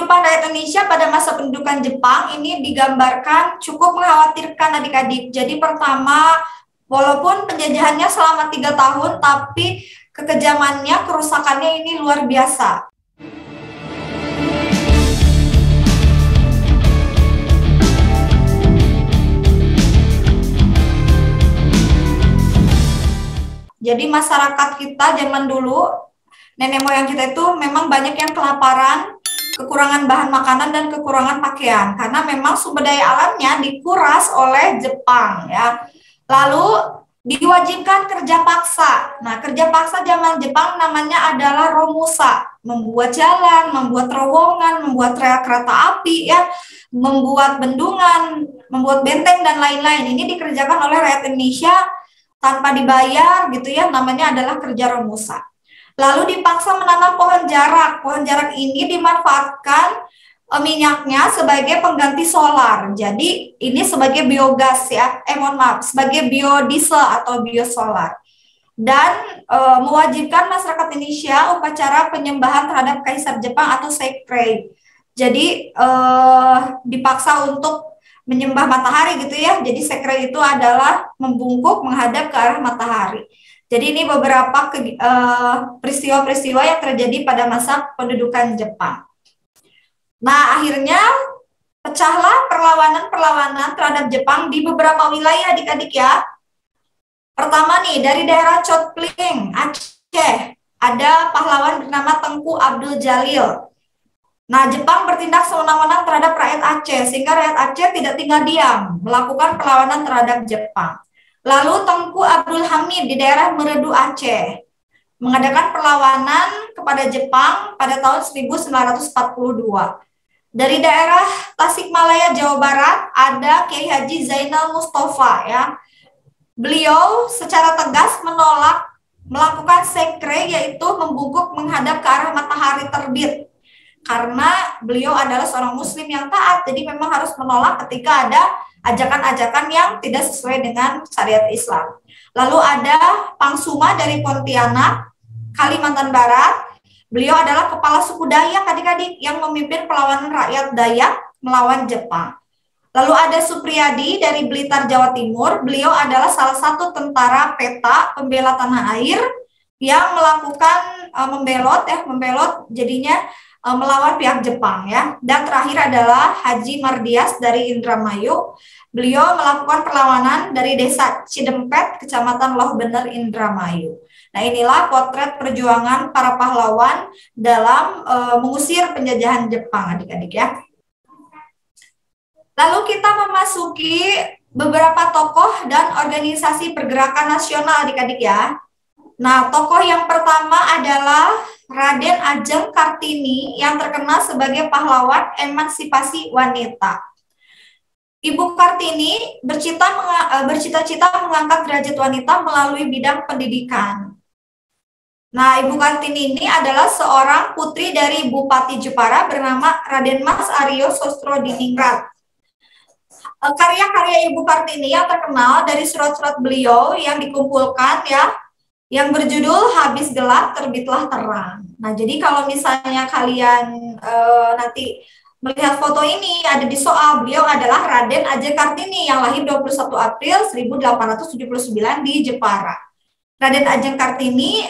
Kehidupan rakyat Indonesia pada masa pendudukan Jepang ini digambarkan cukup mengkhawatirkan adik-adik. Jadi pertama, walaupun penjajahannya selama 3 tahun, tapi kekejamannya, kerusakannya ini luar biasa. Jadi masyarakat kita zaman dulu, nenek moyang kita itu memang banyak yang kelaparan, kekurangan bahan makanan dan kekurangan pakaian karena memang sumber daya alamnya dikuras oleh Jepang ya. Lalu diwajibkan kerja paksa. Nah, kerja paksa zaman Jepang namanya adalah romusa, membuat jalan, membuat terowongan, membuat rel kereta api ya, membuat bendungan, membuat benteng dan lain-lain. Ini dikerjakan oleh rakyat Indonesia tanpa dibayar gitu ya, namanya adalah kerja romusa. Lalu dipaksa menanam pohon jarak. Pohon jarak ini dimanfaatkan minyaknya sebagai pengganti solar. Jadi ini sebagai biogas ya, sebagai biodiesel atau biosolar. Dan mewajibkan masyarakat Indonesia upacara penyembahan terhadap Kaisar Jepang atau Seikrai. Jadi dipaksa untuk menyembah matahari gitu ya. Jadi Seikrai itu adalah membungkuk menghadap ke arah matahari. Jadi ini beberapa peristiwa-peristiwa yang terjadi pada masa pendudukan Jepang. Nah, akhirnya pecahlah perlawanan-perlawanan terhadap Jepang di beberapa wilayah adik-adik ya. Pertama nih, dari daerah Chotpling, Aceh, ada pahlawan bernama Tengku Abdul Jalil. Nah, Jepang bertindak sewenang-wenang terhadap rakyat Aceh, sehingga rakyat Aceh tidak tinggal diam, melakukan perlawanan terhadap Jepang. Lalu Tengku Abdul Hamid di daerah Meredu Aceh mengadakan perlawanan kepada Jepang pada tahun 1942. Dari daerah Tasikmalaya, Jawa Barat ada Kiai Haji Zainal Mustafa ya. Beliau secara tegas menolak melakukan sekre, yaitu membungkuk menghadap ke arah matahari terbit. Karena beliau adalah seorang muslim yang taat, jadi memang harus menolak ketika ada ajakan-ajakan yang tidak sesuai dengan syariat Islam. Lalu ada Pangsuma dari Pontianak, Kalimantan Barat. Beliau adalah kepala suku Dayak adik-adik yang memimpin perlawanan rakyat Dayak melawan Jepang. Lalu ada Supriyadi dari Blitar, Jawa Timur. Beliau adalah salah satu tentara peta pembela tanah air yang melakukan membelot jadinya melawan pihak Jepang ya. Dan terakhir adalah Haji Mardias dari Indramayu. Beliau melakukan perlawanan dari desa Cidempet, Kecamatan Loh Bener, Indramayu. Nah, inilah potret perjuangan para pahlawan dalam mengusir penjajahan Jepang adik-adik ya. Lalu kita memasuki beberapa tokoh dan organisasi pergerakan nasional adik-adik ya. Nah, tokoh yang pertama adalah Raden Ajeng Kartini yang terkenal sebagai pahlawan emansipasi wanita. Ibu Kartini bercita-cita mengangkat derajat wanita melalui bidang pendidikan. Nah, Ibu Kartini ini adalah seorang putri dari Bupati Jepara bernama Raden Mas Aryo Sostrodiningrat. Karya-karya Ibu Kartini yang terkenal dari surat-surat beliau yang dikumpulkan ya, yang berjudul Habis Gelap Terbitlah Terang. Nah, jadi kalau misalnya kalian nanti melihat foto ini ada di soal, beliau adalah Raden Ajeng Kartini yang lahir 21 April 1879 di Jepara. Raden Ajeng Kartini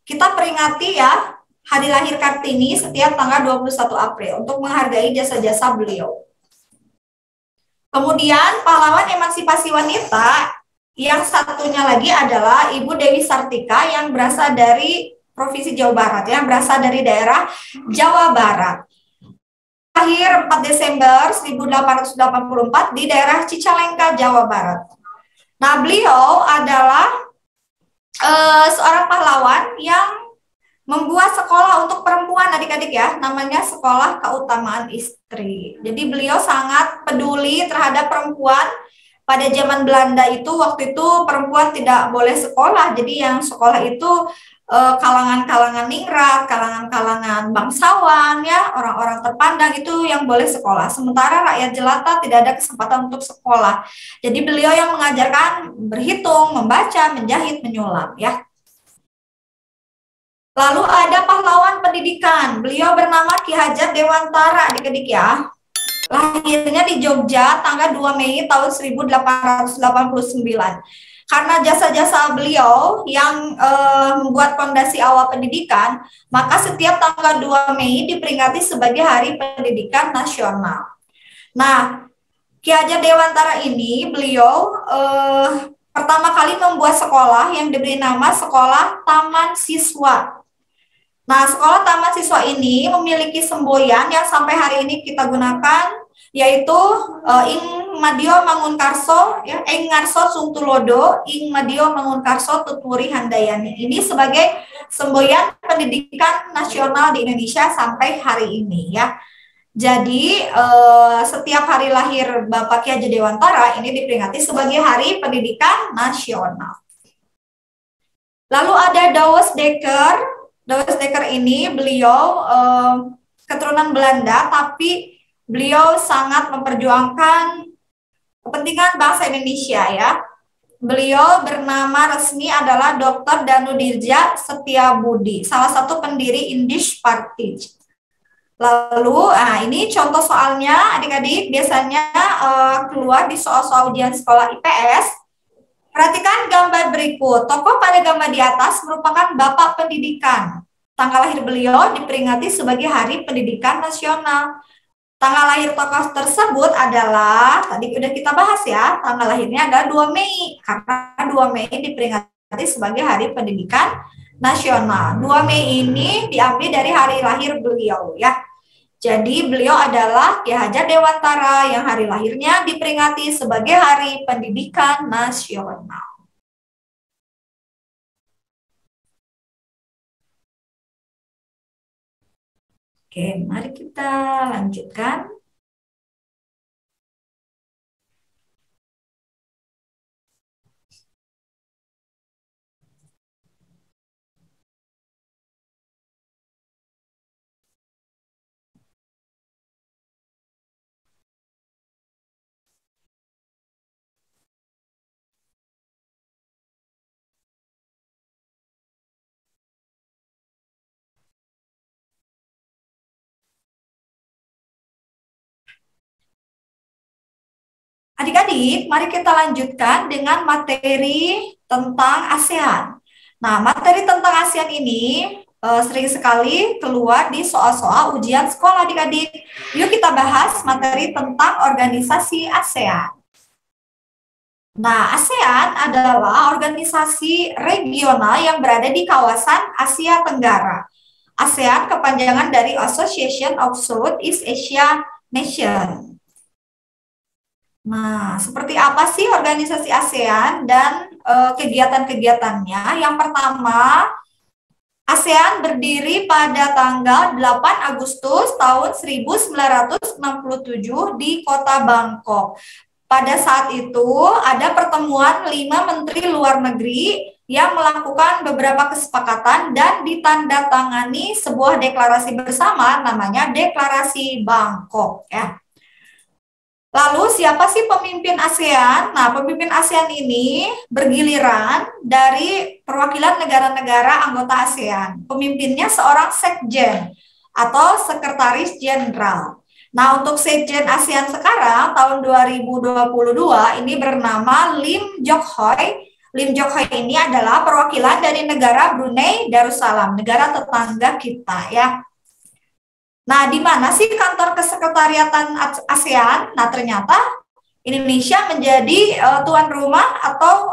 kita peringati ya hari lahir Kartini setiap tanggal 21 April untuk menghargai jasa-jasa beliau. Kemudian pahlawan emansipasi wanita yang satunya lagi adalah Ibu Dewi Sartika yang berasal dari Provinsi Jawa Barat ya, berasal dari daerah Jawa Barat. Lahir 4 Desember 1884 di daerah Cicalengka, Jawa Barat. Nah, beliau adalah seorang pahlawan yang membuat sekolah untuk perempuan adik-adik ya, namanya Sekolah Keutamaan Istri. Jadi beliau sangat peduli terhadap perempuan. Pada zaman Belanda itu, waktu itu perempuan tidak boleh sekolah, jadi yang sekolah itu kalangan-kalangan ningrat, kalangan-kalangan bangsawan ya, orang-orang terpandang itu yang boleh sekolah. Sementara rakyat jelata tidak ada kesempatan untuk sekolah. Jadi beliau yang mengajarkan berhitung, membaca, menjahit, menyulam ya. Lalu ada pahlawan pendidikan. Beliau bernama Ki Hajar Dewantara, adik-adik ya. Lahirnya di Jogja tanggal 2 Mei tahun 1889. Karena jasa-jasa beliau yang membuat fondasi awal pendidikan, maka setiap tanggal 2 Mei diperingati sebagai Hari Pendidikan Nasional. Nah, Ki Hajar Dewantara ini beliau pertama kali membuat sekolah yang diberi nama Sekolah Taman Siswa. Nah, Sekolah Taman Siswa ini memiliki semboyan yang sampai hari ini kita gunakan, yaitu Ing Madio Mangunkarso, ya, Ing Ngarso Sungtulodo, Ing Madio Mangunkarso Tuturi Handayani. Ini sebagai semboyan pendidikan nasional di Indonesia sampai hari ini, ya. Jadi setiap hari lahir Bapak Ki Hajar Dewantara ini diperingati sebagai Hari Pendidikan Nasional. Lalu ada Douwes Dekker. Douwes Dekker ini beliau keturunan Belanda, tapi beliau sangat memperjuangkan kepentingan bangsa Indonesia, ya. Beliau bernama resmi adalah Dr. Danudirja Setiabudi, salah satu pendiri Indisch Party. Lalu, ini contoh soalnya, adik-adik, biasanya keluar di soal-soal ujian sekolah IPS. Perhatikan gambar berikut. Tokoh pada gambar di atas merupakan Bapak Pendidikan. Tanggal lahir beliau diperingati sebagai Hari Pendidikan Nasional. Tanggal lahir tokoh tersebut adalah, tadi udah kita bahas ya, tanggal lahirnya adalah 2 Mei. Karena 2 Mei diperingati sebagai Hari Pendidikan Nasional. 2 Mei ini diambil dari hari lahir beliau, ya. Jadi beliau adalah Ki Hajar Dewantara yang hari lahirnya diperingati sebagai Hari Pendidikan Nasional. Oke, mari kita lanjutkan. Adik-adik, mari kita lanjutkan dengan materi tentang ASEAN. Nah, materi tentang ASEAN ini sering sekali keluar di soal-soal ujian sekolah, adik-adik. Yuk kita bahas materi tentang organisasi ASEAN. Nah, ASEAN adalah organisasi regional yang berada di kawasan Asia Tenggara. ASEAN kepanjangan dari Association of Southeast Asia Nations. Nah, seperti apa sih organisasi ASEAN dan kegiatan-kegiatannya? Yang pertama, ASEAN berdiri pada tanggal 8 Agustus tahun 1967 di kota Bangkok. Pada saat itu ada pertemuan 5 menteri luar negeri yang melakukan beberapa kesepakatan dan ditandatangani sebuah deklarasi bersama namanya Deklarasi Bangkok, ya. Lalu siapa sih pemimpin ASEAN? Nah, pemimpin ASEAN ini bergiliran dari perwakilan negara-negara anggota ASEAN. Pemimpinnya seorang sekjen atau sekretaris jenderal. Nah, untuk sekjen ASEAN sekarang tahun 2022 ini bernama Lim Jock Hoi. Lim Jock Hoi ini adalah perwakilan dari negara Brunei Darussalam, negara tetangga kita, ya. Nah, di mana sih kantor kesekretariatan ASEAN? Nah, ternyata Indonesia menjadi tuan rumah atau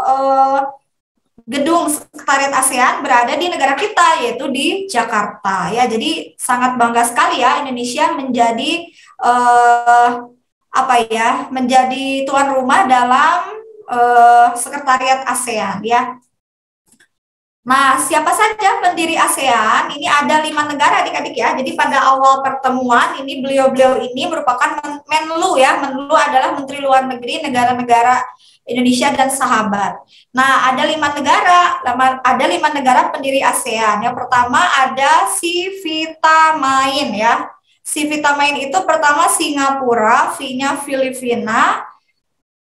gedung sekretariat ASEAN berada di negara kita, yaitu di Jakarta. Ya, jadi sangat bangga sekali ya Indonesia menjadi menjadi tuan rumah dalam sekretariat ASEAN, ya. Nah, siapa saja pendiri ASEAN? Ini ada 5 negara, adik-adik ya. Jadi pada awal pertemuan ini beliau-beliau ini merupakan Menlu, ya. Menlu adalah Menteri Luar Negeri negara-negara Indonesia dan sahabat. Nah, ada 5 negara pendiri ASEAN. Yang pertama ada Sivitamain, ya. Sivitamain itu pertama Singapura, V-nya Filipina,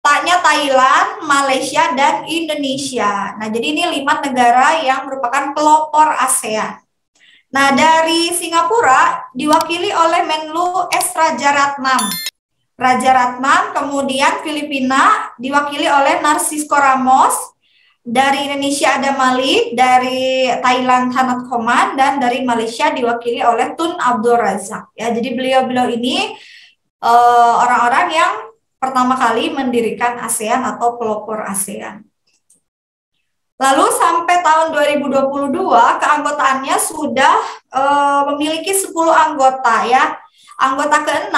T-nya Thailand, Malaysia, dan Indonesia. Nah, jadi ini 5 negara yang merupakan pelopor ASEAN. Nah, dari Singapura diwakili oleh Menlu S. Rajaratnam. Rajaratnam, kemudian Filipina diwakili oleh Narcisco Ramos, dari Indonesia ada Malik, dari Thailand Thanat Khoman, dan dari Malaysia diwakili oleh Tun Abdul Razak. Ya, jadi beliau-beliau ini orang-orang yang pertama kali mendirikan ASEAN atau pelopor ASEAN. Lalu sampai tahun 2022 keanggotaannya sudah memiliki 10 anggota ya. Anggota ke-6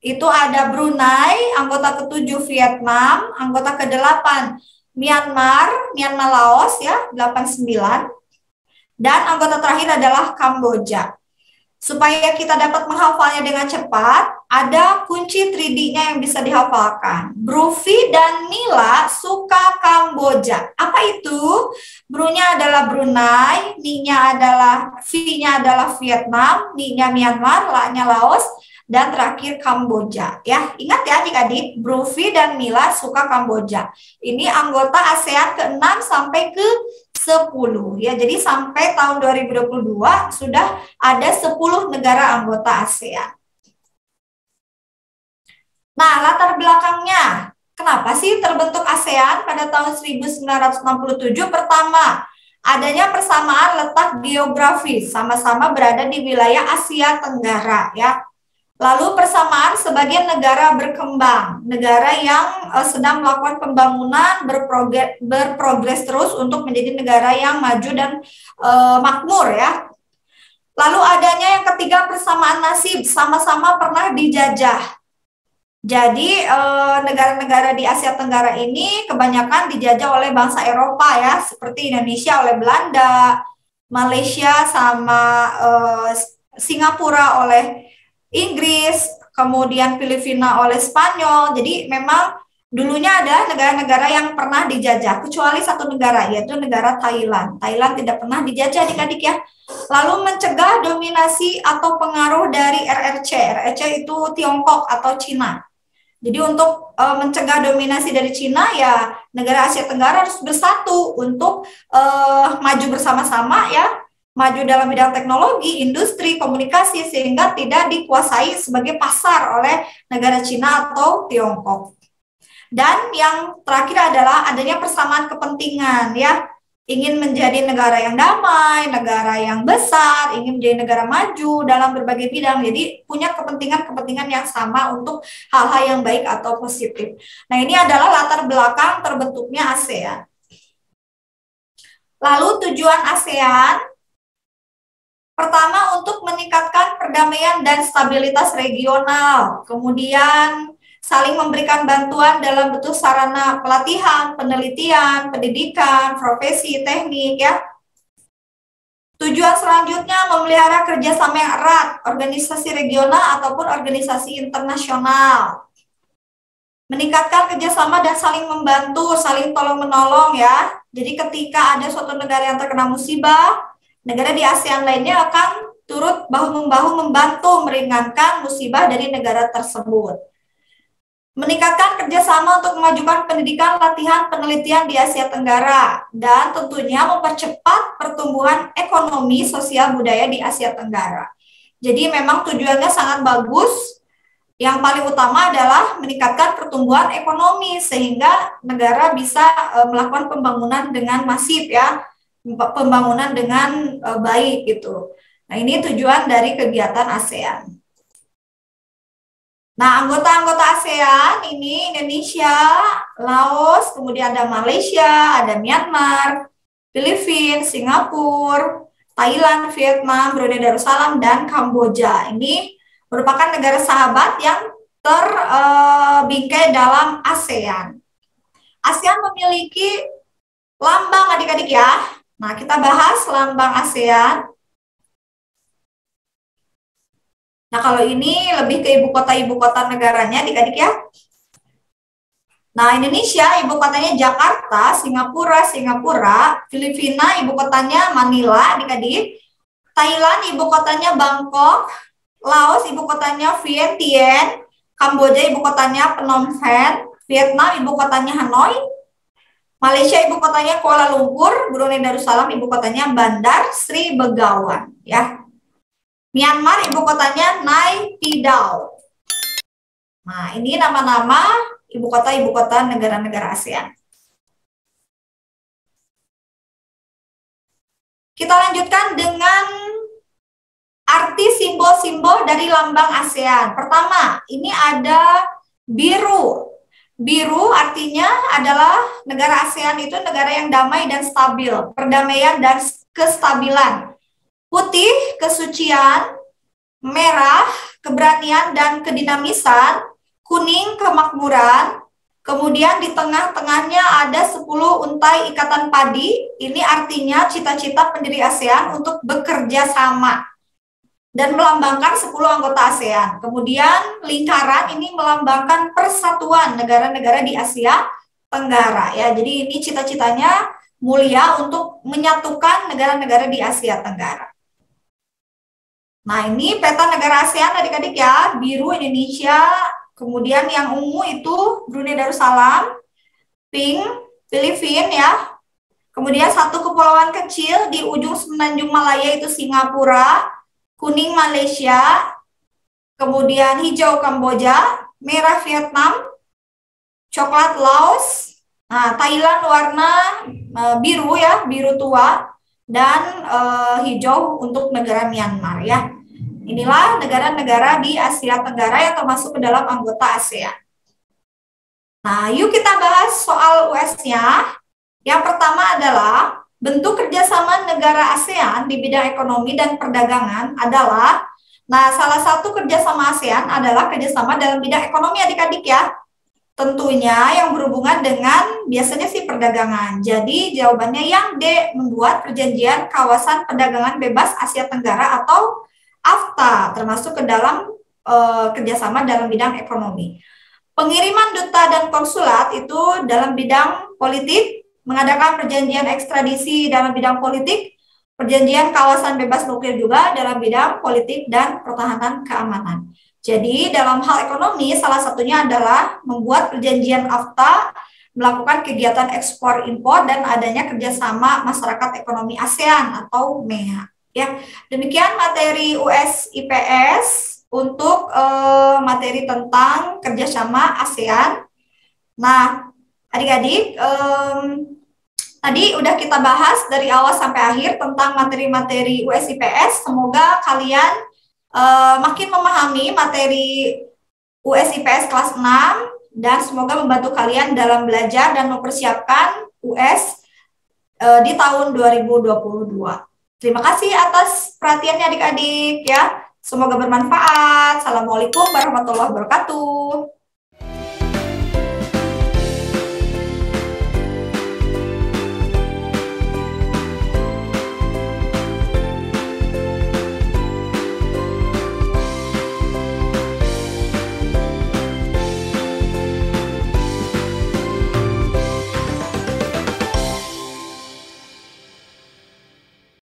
itu ada Brunei, anggota ke-7 Vietnam, anggota ke-8 Myanmar Laos ya, 89. Dan anggota terakhir adalah Kamboja. Supaya kita dapat menghafalnya dengan cepat, ada kunci 3D-nya yang bisa dihafalkan. Bruvi dan Nila suka Kamboja. Apa itu? Bru-nya adalah Brunei, Ni-nya adalah V-nya adalah Vietnam, Ni-nya Myanmar, La-nya Laos, dan terakhir Kamboja. Ya, ingat ya adik-adik, Bruvi dan Nila suka Kamboja. Ini anggota ASEAN ke-6 sampai ke 10 ya. Jadi sampai tahun 2022 sudah ada 10 negara anggota ASEAN. Nah, latar belakangnya, kenapa sih terbentuk ASEAN pada tahun 1967? Pertama, adanya persamaan letak geografis, sama-sama berada di wilayah Asia Tenggara ya. Lalu persamaan sebagai negara berkembang, negara yang sedang melakukan pembangunan, berprogres terus untuk menjadi negara yang maju dan makmur ya. Lalu adanya yang ketiga persamaan nasib, sama-sama pernah dijajah. Jadi negara-negara di Asia Tenggara ini kebanyakan dijajah oleh bangsa Eropa ya, seperti Indonesia oleh Belanda, Malaysia sama Singapura oleh Inggris, kemudian Filipina oleh Spanyol. Jadi memang dulunya ada negara-negara yang pernah dijajah, kecuali satu negara, yaitu negara Thailand. Thailand tidak pernah dijajah adik-adik ya. Lalu mencegah dominasi atau pengaruh dari RRC. RRC itu Tiongkok atau Cina. Jadi untuk mencegah dominasi dari Cina ya negara Asia Tenggara harus bersatu untuk maju bersama-sama ya. Maju dalam bidang teknologi, industri, komunikasi, sehingga tidak dikuasai sebagai pasar oleh negara Cina atau Tiongkok. Dan yang terakhir adalah adanya persamaan kepentingan ya. Ingin menjadi negara yang damai, negara yang besar, ingin menjadi negara maju dalam berbagai bidang. Jadi punya kepentingan-kepentingan yang sama untuk hal-hal yang baik atau positif. Nah, ini adalah latar belakang terbentuknya ASEAN. Lalu tujuan ASEAN pertama, untuk meningkatkan perdamaian dan stabilitas regional. Kemudian, saling memberikan bantuan dalam bentuk sarana pelatihan, penelitian, pendidikan, profesi, teknik, ya. Tujuan selanjutnya, memelihara kerjasama yang erat, organisasi regional ataupun organisasi internasional. Meningkatkan kerjasama dan saling membantu, saling tolong-menolong, ya. Jadi ketika ada suatu negara yang terkena musibah, negara di ASEAN lainnya akan turut bahu-membahu membantu meringankan musibah dari negara tersebut. Meningkatkan kerjasama untuk memajukan pendidikan, latihan, penelitian di Asia Tenggara, dan tentunya mempercepat pertumbuhan ekonomi, sosial, budaya di Asia Tenggara. Jadi memang tujuannya sangat bagus. Yang paling utama adalah meningkatkan pertumbuhan ekonomi sehingga negara bisa melakukan pembangunan dengan masif ya. Pembangunan dengan baik gitu. Nah, ini tujuan dari kegiatan ASEAN. Nah, anggota-anggota ASEAN ini Indonesia, Laos, kemudian ada Malaysia, ada Myanmar, Filipina, Singapura, Thailand, Vietnam, Brunei Darussalam, dan Kamboja. Ini merupakan negara sahabat yang terbingkai dalam ASEAN. ASEAN memiliki lambang adik-adik ya. Nah, kita bahas lambang ASEAN. Nah, kalau ini lebih ke ibu kota negaranya, adik-adik ya. Nah, Indonesia ibu kotanya Jakarta, Singapura, Filipina ibu kotanya Manila, adik-adik. Thailand ibu kotanya Bangkok, Laos ibu kotanya Vientiane, Kamboja ibu kotanya Phnom Penh, Vietnam ibu kotanya Hanoi, Malaysia ibu kotanya Kuala Lumpur, Brunei Darussalam ibu kotanya Bandar Sri Begawan ya. Myanmar ibu kotanya Naypyidaw. Nah, ini nama-nama ibu kota negara-negara ASEAN. Kita lanjutkan dengan arti simbol-simbol dari lambang ASEAN. Pertama, ini ada biru. Biru artinya adalah negara ASEAN itu negara yang damai dan stabil, perdamaian dan kestabilan. Putih, kesucian, merah, keberanian dan kedinamisan, kuning, kemakmuran, kemudian di tengah-tengahnya ada 10 untai ikatan padi, ini artinya cita-cita pendiri ASEAN untuk bekerja sama dan melambangkan 10 anggota ASEAN. Kemudian lingkaran ini melambangkan persatuan negara-negara di Asia Tenggara ya. Jadi ini cita-citanya mulia untuk menyatukan negara-negara di Asia Tenggara. Nah, ini peta negara ASEAN adik-adik ya. Biru Indonesia, kemudian yang ungu itu Brunei Darussalam, pink Filipina ya. Kemudian satu kepulauan kecil di ujung semenanjung Malaya itu Singapura, kuning Malaysia, kemudian hijau Kamboja, merah Vietnam, coklat Laos, nah Thailand warna biru ya, biru tua, dan hijau untuk negara Myanmar ya. Inilah negara-negara di Asia Tenggara yang termasuk ke dalam anggota ASEAN. Nah, yuk kita bahas soal US-nya. Yang pertama adalah bentuk kerjasama negara ASEAN di bidang ekonomi dan perdagangan adalah, nah salah satu kerjasama ASEAN adalah kerjasama dalam bidang ekonomi adik-adik ya. Tentunya yang berhubungan dengan biasanya sih perdagangan. Jadi jawabannya yang D, membuat perjanjian kawasan perdagangan bebas Asia Tenggara atau AFTA, termasuk ke dalam kerjasama dalam bidang ekonomi. Pengiriman duta dan konsulat itu dalam bidang politik, mengadakan perjanjian ekstradisi dalam bidang politik, perjanjian kawasan bebas nuklir juga dalam bidang politik dan pertahanan keamanan. Jadi dalam hal ekonomi salah satunya adalah membuat perjanjian AFTA, melakukan kegiatan ekspor impor dan adanya kerjasama masyarakat ekonomi ASEAN atau MEA. Ya, demikian materi US IPS untuk materi tentang kerjasama ASEAN. Nah, adik-adik, tadi udah kita bahas dari awal sampai akhir tentang materi-materi US IPS. Semoga kalian makin memahami materi US IPS kelas 6 dan semoga membantu kalian dalam belajar dan mempersiapkan US di tahun 2022. Terima kasih atas perhatiannya adik-adik ya. Semoga bermanfaat. Assalamualaikum warahmatullahi wabarakatuh.